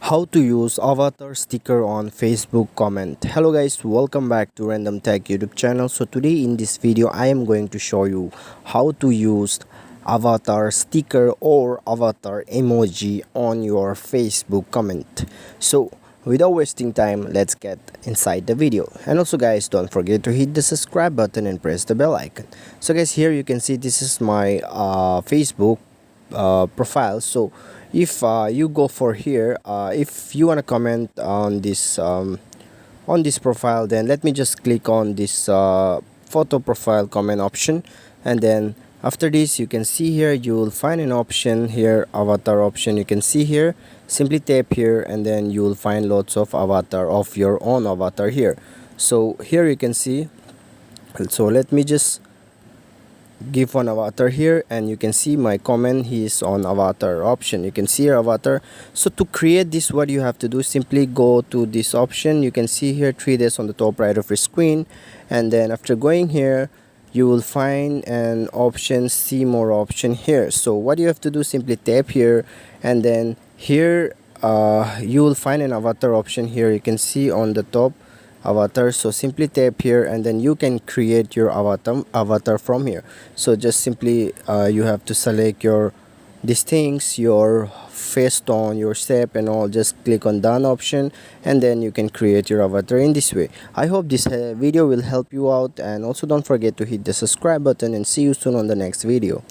How to use avatar sticker on Facebook comment. Hello guys, welcome back to Random Tech YouTube channel. So today in this video I am going to show you how to use avatar sticker or avatar emoji on your Facebook comment. So without wasting time, let's get inside the video. And also guys, don't forget to hit the subscribe button and press the bell icon. So guys, here you can see this is my Facebook profile. So if you go for here, if you want to comment on this profile, then let me just click on this photo profile comment option, and then after this you can see here you will find an option here, avatar option. You can see here, simply tap here and then you will find lots of avatar of your own avatar here. So here you can see, so let me just give one avatar here, and you can see my comment is on avatar option. You can see your avatar. So to create this, what you have to do, simply go to this option. You can see here 3 days on the top right of your screen, and then after going here you will find an option, see more option here. So what you have to do, simply tap here, and then here you will find an avatar option here. You can see on the top avatar. So simply tap here and then you can create your avatar from here. So just simply you have to select your these things, your face tone, your step and all. Just click on done option and then you can create your avatar in this way. I hope this video will help you out, and also don't forget to hit the subscribe button, and see you soon on the next video.